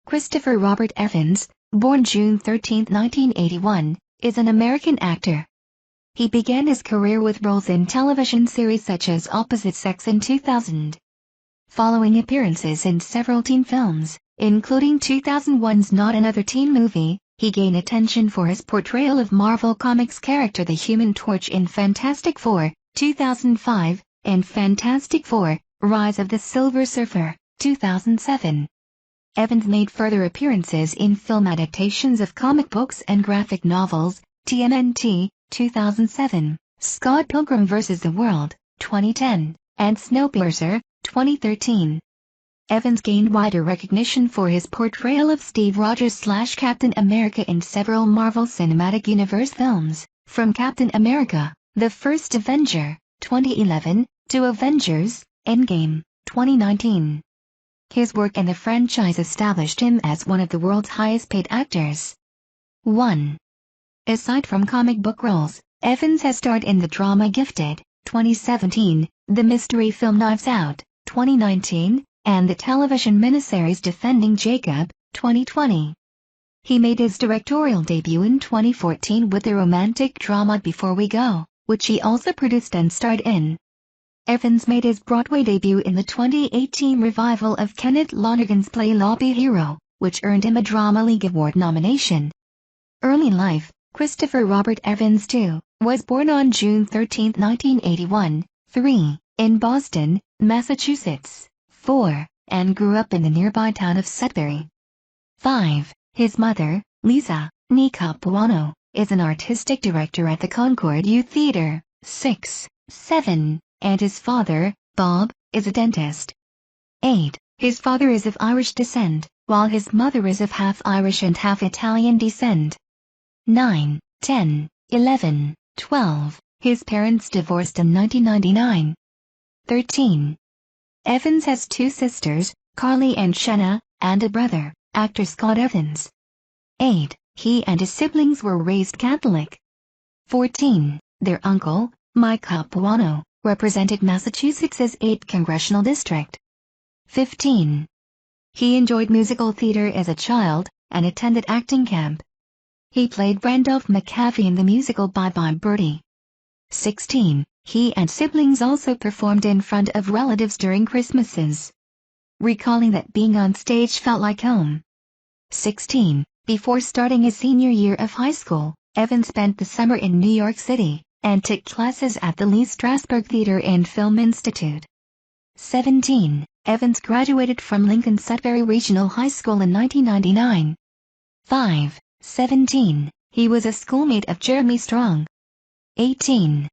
Christopher Robert Evans, born June 13, 1981, is an American actor. He began his career with roles in television series such as Opposite Sex in 2000. Following appearances in several teen films, including 2001's Not Another Teen Movie, he gained attention for his portrayal of Marvel Comics character the Human Torch in Fantastic Four, 2005, and Fantastic Four, Rise of the Silver Surfer, 2007. Evans made further appearances in film adaptations of comic books and graphic novels, TMNT, 2007, Scott Pilgrim vs. the World, 2010, and Snowpiercer, 2013. Evans gained wider recognition for his portrayal of Steve Rogers/Captain America in several Marvel Cinematic Universe films, from Captain America, The First Avenger, 2011, to Avengers, Endgame, 2019. His work in the franchise established him as one of the world's highest-paid actors. 1. Aside from comic book roles, Evans has starred in the drama Gifted, 2017, the mystery film Knives Out, 2019, and the television miniseries Defending Jacob, 2020. He made his directorial debut in 2014 with the romantic drama Before We Go, which he also produced and starred in. Evans made his Broadway debut in the 2018 revival of Kenneth Lonergan's play Lobby Hero, which earned him a Drama League Award nomination. Early life, Christopher Robert Evans II, was born on June 13, 1981, 3, in Boston, Massachusetts, 4, and grew up in the nearby town of Sudbury. 5. His mother, Lisa Capuano, is an artistic director at the Concord Youth Theatre. 6. 7. And his father, Bob, is a dentist. 8. His father is of Irish descent, while his mother is of half Irish and half Italian descent. 9, 10, 11, 12. His parents divorced in 1999. 13. Evans has two sisters, Carly and Shenna, and a brother, actor Scott Evans. 8. He and his siblings were raised Catholic. 14. Their uncle, Mike Capuano, represented Massachusetts's 8th Congressional District. 15. He enjoyed musical theater as a child, and attended acting camp. He played Randolph McCaffey in the musical Bye Bye Birdie. 16. He and siblings also performed in front of relatives during Christmases, recalling that being on stage felt like home. 16. Before starting his senior year of high school, Evans spent the summer in New York City, and took classes at the Lee Strasberg Theater and Film Institute. 17. Evans graduated from Lincoln Sudbury Regional High School in 1999. 5. 17. He was a schoolmate of Jeremy Strong. 18.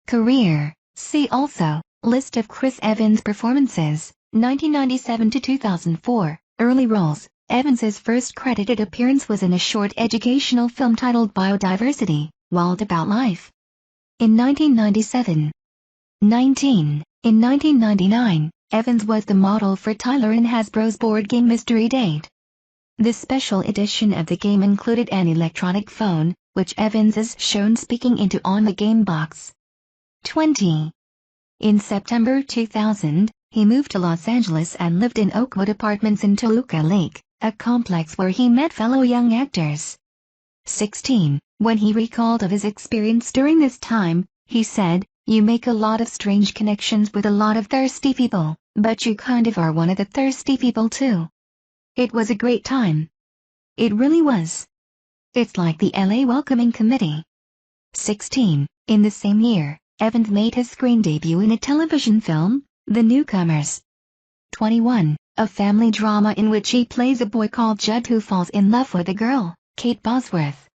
Career. See also, List of Chris Evans performances, 1997 to 2004. Early roles. Evans's first credited appearance was in a short educational film titled Biodiversity, Wild About Life, in 1997. 19. In 1999, Evans was the model for Tyler and Hasbro's board game Mystery Date. The special edition of the game included an electronic phone, which Evans is shown speaking into on the game box. 20. In September 2000, he moved to Los Angeles and lived in Oakwood Apartments in Toluca Lake, a complex where he met fellow young actors. 16. When he recalled of his experience during this time, he said, "You make a lot of strange connections with a lot of thirsty people, but you kind of are one of the thirsty people too. It was a great time. It really was. It's like the LA Welcoming Committee." 16. In the same year, Evans made his screen debut in a television film, The Newcomers. 21. A family drama in which he plays a boy called Judd who falls in love with a girl, Kate Bosworth.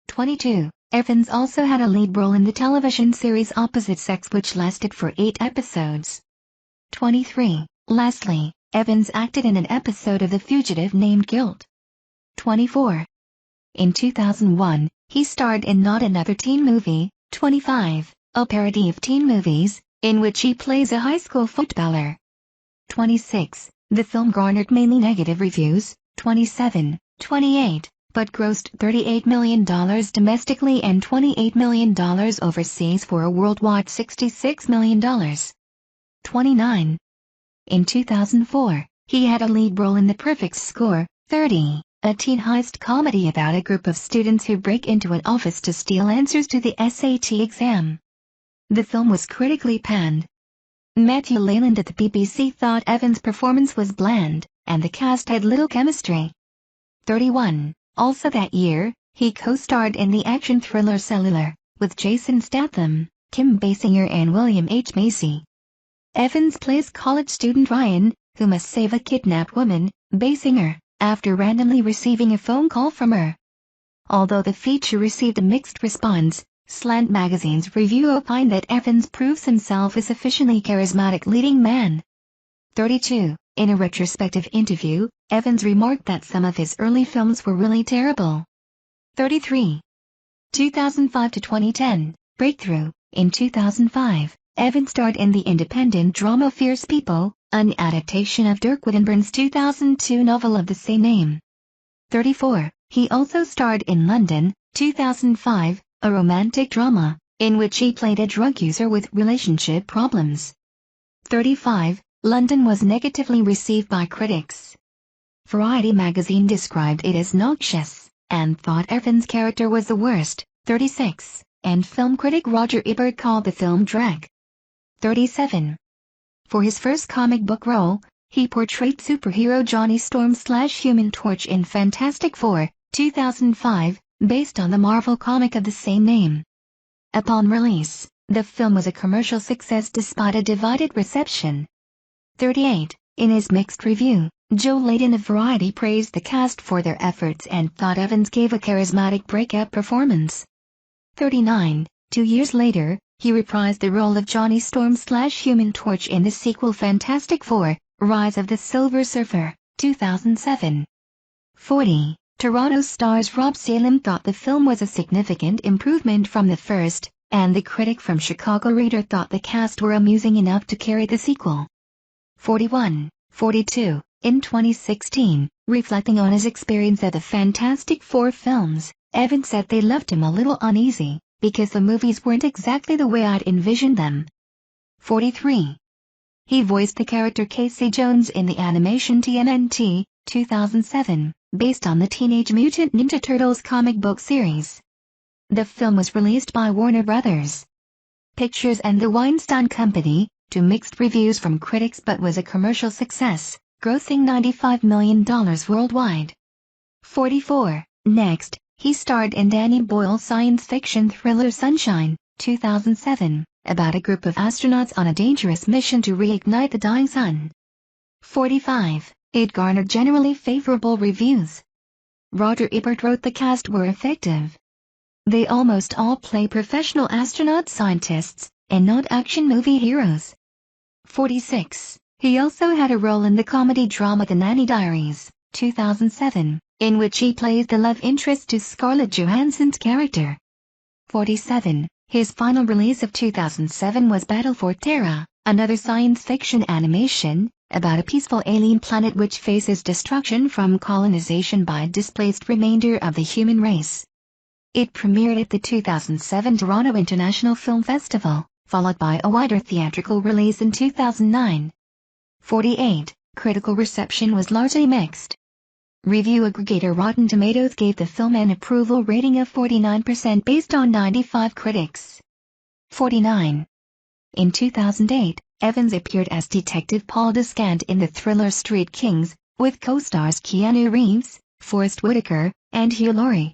22. Evans also had a lead role in the television series Opposite Sex, which lasted for 8 episodes. 23. Lastly, Evans acted in an episode of The Fugitive named Guilt. 24. In 2001, he starred in Not Another Teen Movie, 25, a parody of teen movies, in which he plays a high school footballer. 26. The film garnered mainly negative reviews, 27, 28, but grossed $38 million domestically and $28 million overseas for a worldwide $66 million. 29. In 2004, he had a lead role in The Perfect Score, 30. A teen heist comedy about a group of students who break into an office to steal answers to the SAT exam. The film was critically panned. Matthew Leyland at the BBC thought Evans' performance was bland, and the cast had little chemistry. 31. Also that year, he co-starred in the action thriller Cellular, with Jason Statham, Kim Basinger and William H. Macy. Evans plays college student Ryan, who must save a kidnapped woman, Basinger, after randomly receiving a phone call from her. Although the feature received a mixed response, Slant magazine's review opined that Evans proves himself a sufficiently charismatic leading man. 32. In a retrospective interview, Evans remarked that some of his early films were really terrible. 33. 2005 to 2010, Breakthrough. In 2005, Evans starred in the independent drama Fierce People, an adaptation of Dirk Whittenburn's 2002 novel of the same name. 34. He also starred in London, 2005, a romantic drama, in which he played a drug user with relationship problems. 35. London was negatively received by critics. Variety magazine described it as noxious, and thought Evans' character was the worst. 36. And film critic Roger Ebert called the film drag. 37. For his first comic book role, he portrayed superhero Johnny Storm/Human Torch in Fantastic Four, 2005, based on the Marvel comic of the same name. Upon release, the film was a commercial success despite a divided reception. 38. In his mixed review, Joe Layton of Variety praised the cast for their efforts and thought Evans gave a charismatic breakout performance. 39. 2 years later, he reprised the role of Johnny Storm/Human Torch in the sequel Fantastic Four, Rise of the Silver Surfer, 2007. 40. Toronto stars Rob Salem thought the film was a significant improvement from the first, and the critic from Chicago Reader thought the cast were amusing enough to carry the sequel. 41. 42. In 2016, reflecting on his experience of the Fantastic Four films, Evans said they left him a little uneasy, because the movies weren't exactly the way I'd envisioned them. 43. He voiced the character Casey Jones in the animation TMNT, 2007, based on the Teenage Mutant Ninja Turtles comic book series. The film was released by Warner Brothers Pictures and the Weinstein Company, to mixed reviews from critics but was a commercial success, grossing $95 million worldwide. 44. Next, he starred in Danny Boyle's science fiction thriller Sunshine, 2007, about a group of astronauts on a dangerous mission to reignite the dying sun. 45. It garnered generally favorable reviews. Roger Ebert wrote the cast were effective. They almost all play professional astronaut scientists, and not action movie heroes. 46. He also had a role in the comedy drama The Nanny Diaries, 2007, in which he plays the love interest to Scarlett Johansson's character. 47. His final release of 2007 was Battle for Terra, another science fiction animation, about a peaceful alien planet which faces destruction from colonization by a displaced remainder of the human race. It premiered at the 2007 Toronto International Film Festival, followed by a wider theatrical release in 2009. 48. Critical reception was largely mixed. Review aggregator Rotten Tomatoes gave the film an approval rating of 49% based on 95 critics. 49. In 2008, Evans appeared as Detective Paul Descant in the thriller Street Kings, with co-stars Keanu Reeves, Forrest Whitaker, and Hugh Laurie.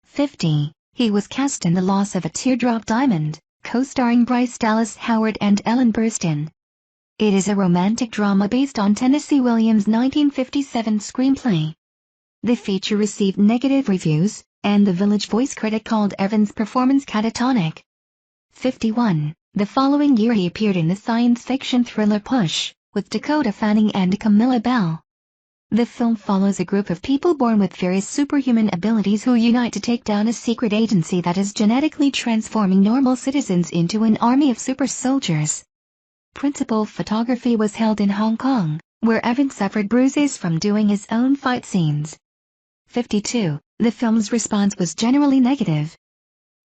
50. He was cast in The Loss of a Teardrop Diamond, co-starring Bryce Dallas Howard and Ellen Burstyn. It is a romantic drama based on Tennessee Williams' 1957 screenplay. The feature received negative reviews, and the Village Voice critic called Evans' performance catatonic. 51. The following year he appeared in the science fiction thriller Push, with Dakota Fanning and Camilla Bell. The film follows a group of people born with various superhuman abilities who unite to take down a secret agency that is genetically transforming normal citizens into an army of super soldiers. Principal photography was held in Hong Kong, where Evans suffered bruises from doing his own fight scenes. 52. The film's response was generally negative.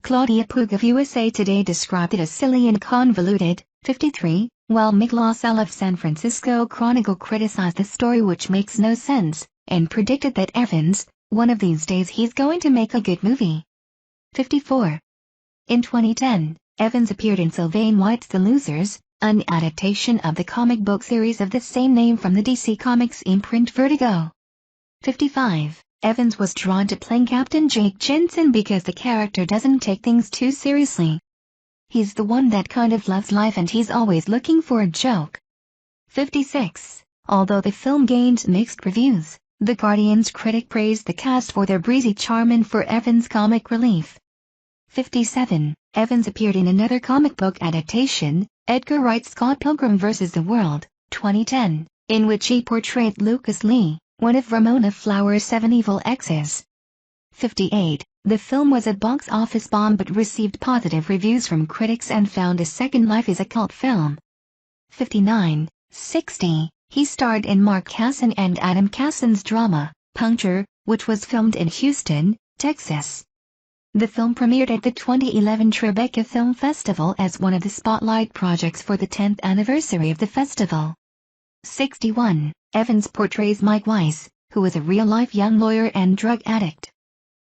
Claudia Puig of USA Today described it as silly and convoluted. 53. While Mick Lossell of San Francisco Chronicle criticized the story, which makes no sense, and predicted that Evans, one of these days he's going to make a good movie. 54. In 2010, Evans appeared in Sylvain White's The Losers, an adaptation of the comic book series of the same name from the DC Comics imprint Vertigo. 55. Evans was drawn to playing Captain Jake Jensen because the character doesn't take things too seriously. He's the one that kind of loves life and he's always looking for a joke. 56. Although the film gained mixed reviews, The Guardian's critic praised the cast for their breezy charm and for Evans' comic relief. 57. Evans appeared in another comic book adaptation, Edgar Wright's Scott Pilgrim vs. the World, 2010, in which he portrayed Lucas Lee, one of Ramona Flowers' 7 evil exes. 58. The film was a box office bomb but received positive reviews from critics and found a second life as a cult film. 59. 60. He starred in Mark Kasson and Adam Kasson's drama, Puncture, which was filmed in Houston, Texas. The film premiered at the 2011 Tribeca Film Festival as one of the spotlight projects for the 10th anniversary of the festival. 61. Evans portrays Mike Weiss, who is a real-life young lawyer and drug addict.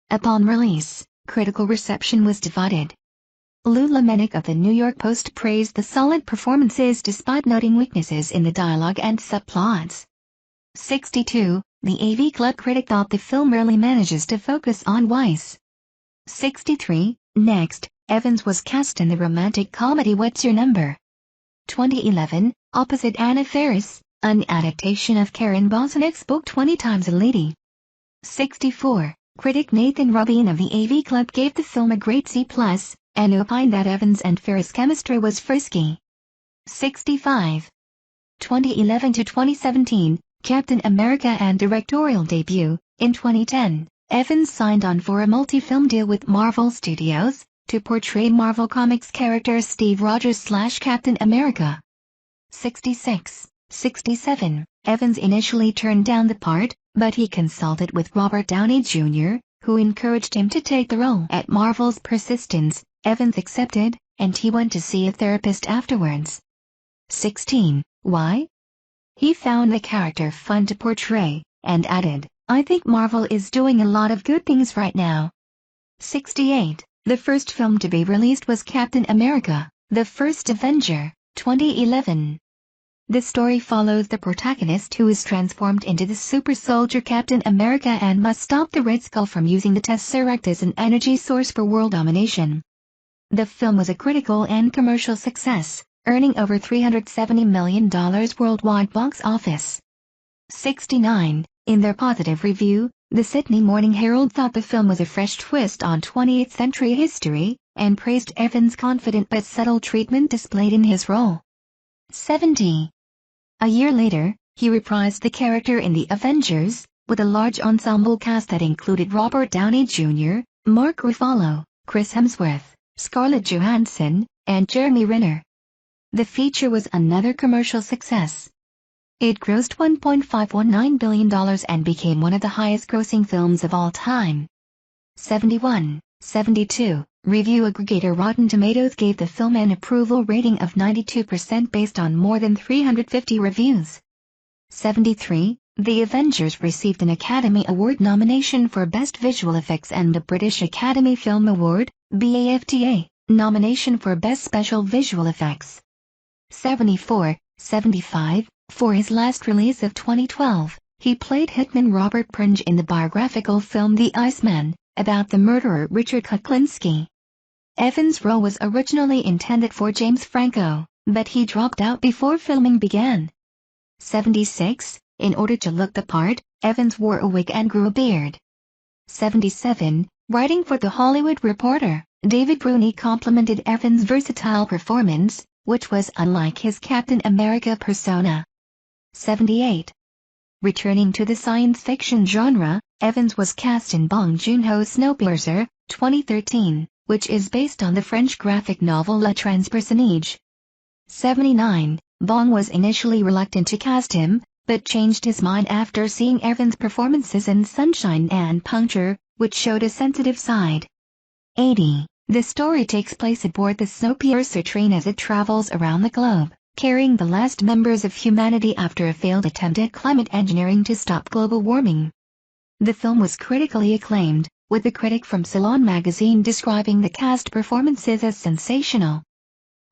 Upon release, critical reception was divided. Lou Lamenick of the New York Post praised the solid performances despite noting weaknesses in the dialogue and subplots. 62. The AV Club critic thought the film rarely manages to focus on Weiss. 63. Next, Evans was cast in the romantic comedy What's Your Number? 2011, opposite Anna Faris, an adaptation of Karen Bosnick's book 20 Times a Lady. 64. Critic Nathan Rabin of the AV Club gave the film a grade C+, and opined that Evans and Faris' chemistry was frisky. 65. 2011 to 2017, Captain America and directorial debut. In 2010, Evans signed on for a multi-film deal with Marvel Studios to portray Marvel Comics character Steve Rogers/Captain America. 66. 67. Evans initially turned down the part, but he consulted with Robert Downey Jr., who encouraged him to take the role. At Marvel's persistence, Evans accepted, and he went to see a therapist afterwards. 16. Why? He found the character fun to portray, and added, I think Marvel is doing a lot of good things right now. 68. The first film to be released was Captain America, the First Avenger, 2011. The story follows the protagonist who is transformed into the super soldier Captain America and must stop the Red Skull from using the Tesseract as an energy source for world domination. The film was a critical and commercial success, earning over $370 million worldwide box office. 69. In their positive review, the Sydney Morning Herald thought the film was a fresh twist on 20th century history, and praised Evans' confident but subtle treatment displayed in his role. 70. A year later, he reprised the character in the Avengers, with a large ensemble cast that included Robert Downey Jr., Mark Ruffalo, Chris Hemsworth, Scarlett Johansson, and Jeremy Renner. The feature was another commercial success. It grossed $1.519 billion and became one of the highest-grossing films of all time. 71. 72. Review aggregator Rotten Tomatoes gave the film an approval rating of 92% based on more than 350 reviews. 73. The Avengers received an Academy Award nomination for Best Visual Effects and a British Academy Film Award, BAFTA, nomination for Best Special Visual Effects. 74. 75. For his last release of 2012, he played hitman Robert Pringe in the biographical film The Iceman, about the murderer Richard Kuklinski. Evans' role was originally intended for James Franco, but he dropped out before filming began. 76. In order to look the part, Evans wore a wig and grew a beard. 77. Writing for The Hollywood Reporter, David Bruni complimented Evans' versatile performance, which was unlike his Captain America persona. 78. Returning to the science fiction genre, Evans was cast in Bong Joon-ho's Snowpiercer, 2013, which is based on the French graphic novel Le Transpersonnage. 79. Bong was initially reluctant to cast him, but changed his mind after seeing Evans' performances in Sunshine and Puncture, which showed a sensitive side. 80. The story takes place aboard the Snowpiercer train as it travels around the globe, carrying the last members of humanity after a failed attempt at climate engineering to stop global warming. The film was critically acclaimed, with a critic from Salon magazine describing the cast performances as sensational.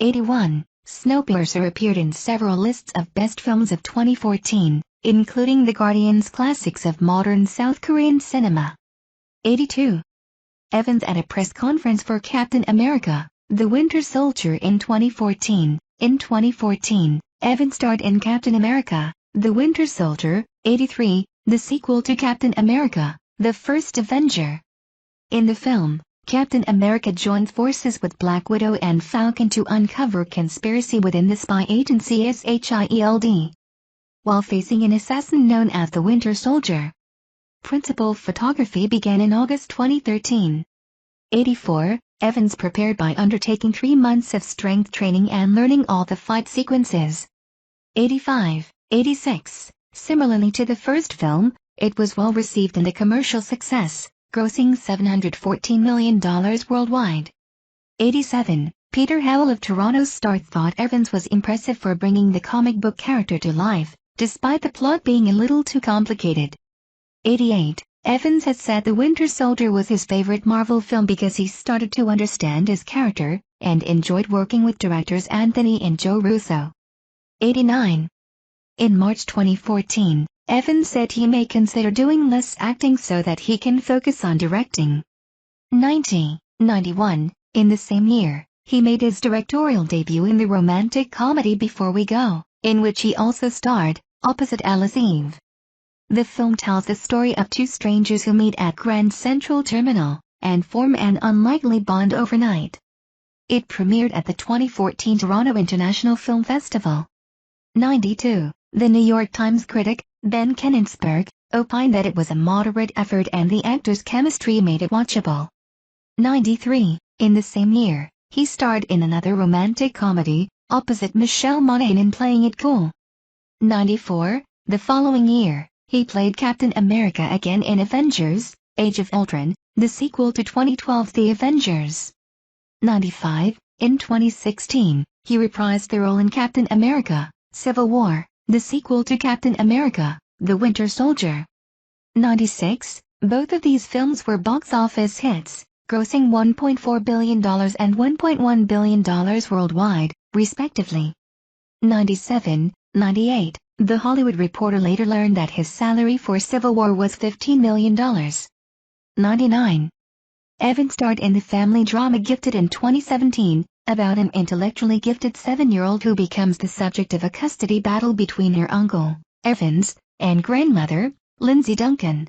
81. Snowpiercer appeared in several lists of best films of 2014, including the Guardian's classics of modern South Korean cinema. 82. Evans at a press conference for Captain America, The Winter Soldier in 2014. In 2014, Evans starred in Captain America, The Winter Soldier. 83. The sequel to Captain America, The First Avenger. In the film, Captain America joins forces with Black Widow and Falcon to uncover conspiracy within the spy agency SHIELD, while facing an assassin known as the Winter Soldier. Principal photography began in August 2013. 84. Evans prepared by undertaking 3 months of strength training and learning all the fight sequences. 85. 86. Similarly to the first film, it was well received and a commercial success, grossing $714 million worldwide. 87. Peter Howell of Toronto Star thought Evans was impressive for bringing the comic book character to life, despite the plot being a little too complicated. 88. Evans has said The Winter Soldier was his favorite Marvel film because he started to understand his character, and enjoyed working with directors Anthony and Joe Russo. 89. In March 2014, Evans said he may consider doing less acting so that he can focus on directing. 90. 91. In the same year, he made his directorial debut in the romantic comedy Before We Go, in which he also starred, opposite Alice Eve. The film tells the story of 2 strangers who meet at Grand Central Terminal, and form an unlikely bond overnight. It premiered at the 2014 Toronto International Film Festival. 92. The New York Times critic, Ben Kenigsberg, opined that it was a moderate effort and the actors' chemistry made it watchable. 93. In the same year, he starred in another romantic comedy, opposite Michelle Monaghan in Playing It Cool. 94. The following year, he played Captain America again in Avengers, Age of Ultron, the sequel to 2012's The Avengers. 95. In 2016, he reprised the role in Captain America, Civil War, the sequel to Captain America, The Winter Soldier. 96. Both of these films were box office hits, grossing $1.4 billion and $1.1 billion worldwide, respectively. 97. 98. The Hollywood Reporter later learned that his salary for Civil War was $15 million. 99. Evans starred in the family drama Gifted in 2017, about an intellectually gifted 7-year-old who becomes the subject of a custody battle between her uncle, Evans, and grandmother, Lindsay Duncan.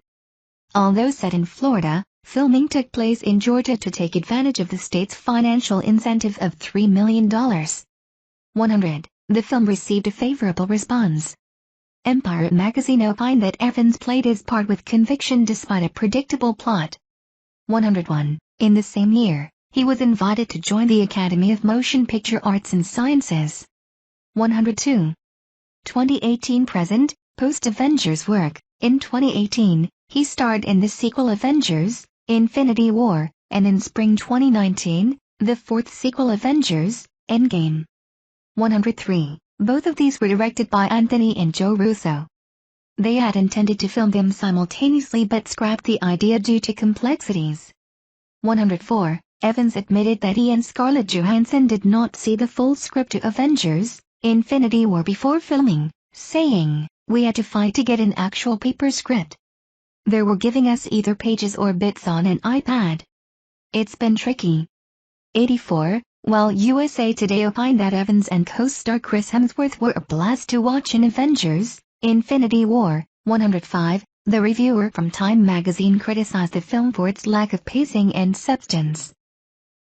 Although set in Florida, filming took place in Georgia to take advantage of the state's financial incentive of $3 million. 100. The film received a favorable response. Empire magazine opined that Evans played his part with conviction despite a predictable plot. 101. In the same year, he was invited to join the Academy of Motion Picture Arts and Sciences. 102. 2018 present, post-Avengers work. In 2018, he starred in the sequel Avengers, Infinity War, and in spring 2019, the 4th sequel Avengers, Endgame. 103. Both of these were directed by Anthony and Joe Russo. They had intended to film them simultaneously but scrapped the idea due to complexities. 104. Evans admitted that he and Scarlett Johansson did not see the full script to Avengers, Infinity War before filming, saying, "We had to fight to get an actual paper script. They were giving us either pages or bits on an iPad. It's been tricky." 84. While USA Today opined that Evans and co-star Chris Hemsworth were a blast to watch in Avengers, Infinity War. 105. The reviewer from Time magazine criticized the film for its lack of pacing and substance.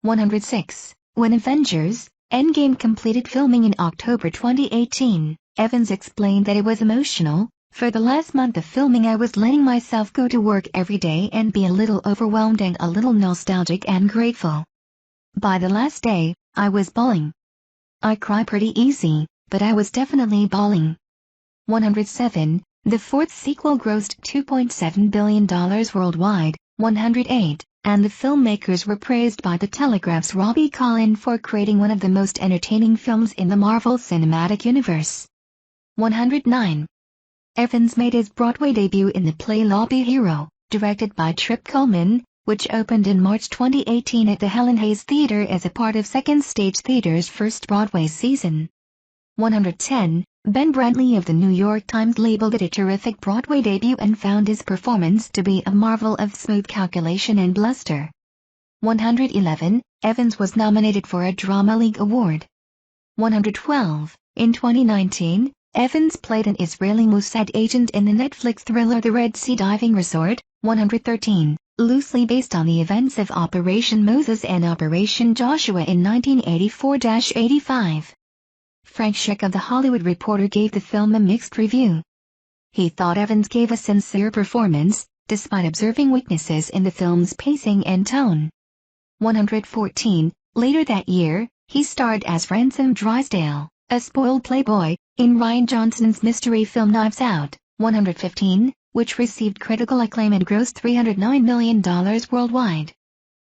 106. When Avengers, Endgame completed filming in October 2018, Evans explained that it was emotional. "For the last month of filming I was letting myself go to work every day and be a little overwhelmed and a little nostalgic and grateful. By the last day, I was bawling. I cry pretty easy, but I was definitely bawling." 107. The 4th sequel grossed $2.7 billion worldwide. 108. and the filmmakers were praised by The Telegraph's Robbie Collin for creating one of the most entertaining films in the Marvel Cinematic Universe. 109. Evans made his Broadway debut in the play Lobby Hero, directed by Trip Cullman, which opened in March 2018 at the Helen Hayes Theatre as a part of Second Stage Theater's first Broadway season. 110. Ben Brantley of the New York Times labeled it a terrific Broadway debut and found his performance to be a marvel of smooth calculation and bluster. 111. Evans was nominated for a Drama League Award. 112. In 2019, Evans played an Israeli Mossad agent in the Netflix thriller The Red Sea Diving Resort. 113. Loosely based on the events of Operation Moses and Operation Joshua in 1984-85. Frank Scheck of The Hollywood Reporter gave the film a mixed review. He thought Evans gave a sincere performance, despite observing weaknesses in the film's pacing and tone. 114. Later that year, he starred as Ransom Drysdale, a spoiled playboy, in Rian Johnson's mystery film Knives Out. 115, which received critical acclaim and grossed $309 million worldwide.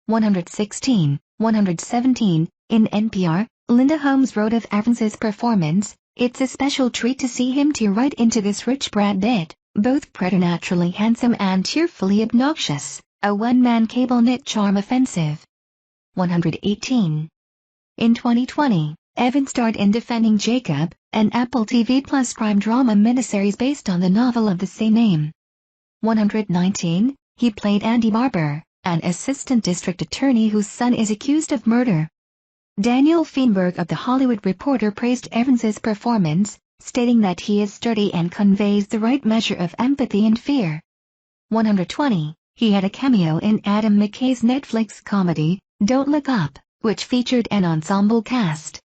116. 117. In NPR, Linda Holmes wrote of Evans's performance, "It's a special treat to see him tear right into this rich Brad Pitt, both preternaturally handsome and tearfully obnoxious, a one-man cable-knit charm offensive." 118. In 2020, Evans starred in Defending Jacob, an Apple TV Plus crime drama miniseries based on the novel of the same name. 119. He played Andy Barber, an assistant district attorney whose son is accused of murder. Daniel Feinberg of The Hollywood Reporter praised Evans's performance, stating that he is sturdy and conveys the right measure of empathy and fear. 120. He had a cameo in Adam McKay's Netflix comedy, Don't Look Up, which featured an ensemble cast.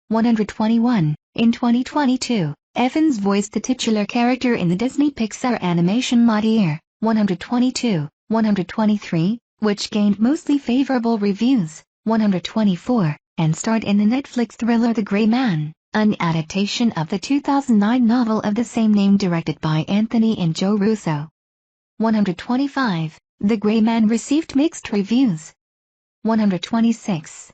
121. In 2022, Evans voiced the titular character in the Disney Pixar animation Lightyear. 122. 123, which gained mostly favorable reviews. 124, and starred in the Netflix thriller The Gray Man, an adaptation of the 2009 novel of the same name directed by Anthony and Joe Russo. 125. The Gray Man received mixed reviews. 126.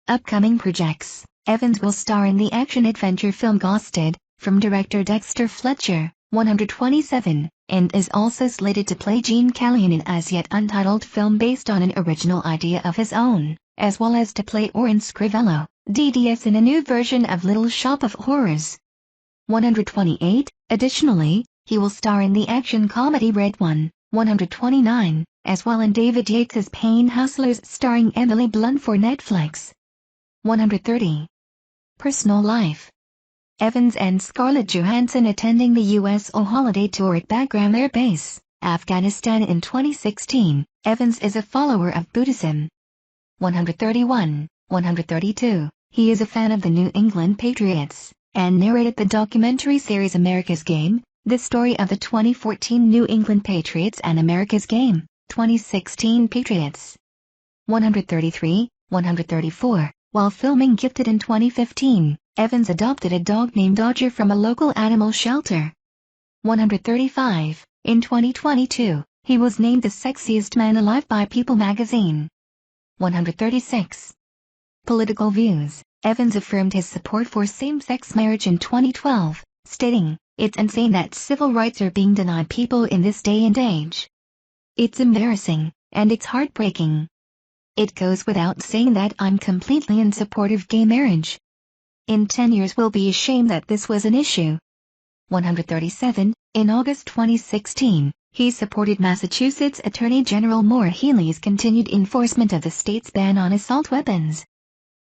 Upcoming projects. Evans will star in the action-adventure film Ghosted, from director Dexter Fletcher. 127, and is also slated to play Gene Kelly in an as-yet-untitled film based on an original idea of his own, as well as to play Orin Scrivello, DDS, in a new version of Little Shop of Horrors. 128. Additionally, he will star in the action comedy Red One. 129, as well in David Yates's Pain Hustlers starring Emily Blunt for Netflix. 130. Personal life. Evans and Scarlett Johansson attending the U.S.O. holiday tour at Bagram Air Base, Afghanistan in 2016. Evans is a follower of Buddhism. 131. 132. He is a fan of the New England Patriots, and narrated the documentary series America's Game, the story of the 2014 New England Patriots and America's Game, 2016 Patriots. 133. 134. While filming Gifted in 2015, Evans adopted a dog named Dodger from a local animal shelter. 135. In 2022, he was named the sexiest man alive by People magazine. 136. Political views. Evans affirmed his support for same-sex marriage in 2012, stating, "It's insane that civil rights are being denied people in this day and age. It's embarrassing, and it's heartbreaking. It goes without saying that I'm completely in support of gay marriage. In 10 years we'll be ashamed that this was an issue." 137. In August 2016, he supported Massachusetts Attorney General Maura Healey's continued enforcement of the state's ban on assault weapons.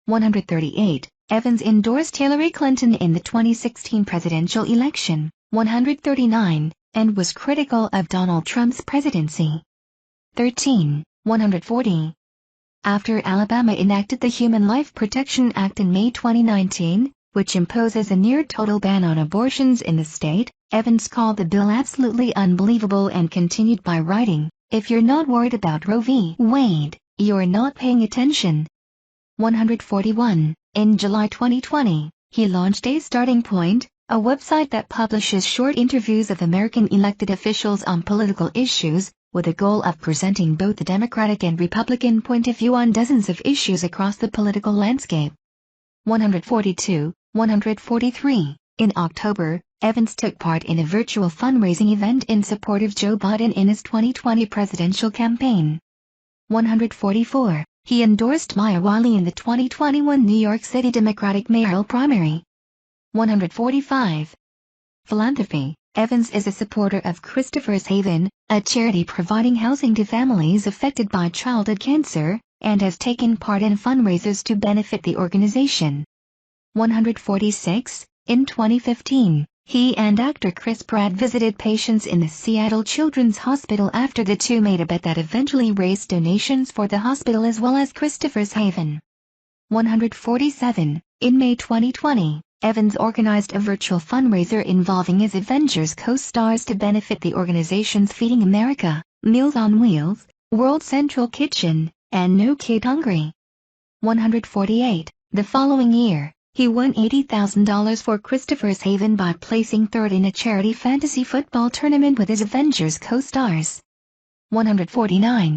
138. Evans endorsed Hillary Clinton in the 2016 presidential election. 139, and was critical of Donald Trump's presidency. 13. 140. After Alabama enacted the Human Life Protection Act in May 2019, which imposes a near-total ban on abortions in the state, Evans called the bill absolutely unbelievable and continued by writing, "If you're not worried about Roe v. Wade, you're not paying attention." 141. In July 2020, he launched A Starting Point, a website that publishes short interviews of American elected officials on political issues, with the goal of presenting both the Democratic and Republican point of view on dozens of issues across the political landscape. 142, 143. In October, Evans took part in a virtual fundraising event in support of Joe Biden in his 2020 presidential campaign. 144. He endorsed Maya Wiley in the 2021 New York City Democratic mayoral primary. 145. Philanthropy. Evans is a supporter of Christopher's Haven, a charity providing housing to families affected by childhood cancer, and has taken part in fundraisers to benefit the organization. 146. In 2015, he and actor Chris Pratt visited patients in the Seattle Children's Hospital after the two made a bet that eventually raised donations for the hospital as well as Christopher's Haven. 147. In May 2020, Evans organized a virtual fundraiser involving his Avengers co-stars to benefit the organizations Feeding America, Meals on Wheels, World Central Kitchen, and No Kid Hungry. 148. The following year, he won $80,000 for Christopher's Haven by placing third in a charity fantasy football tournament with his Avengers co-stars. 149.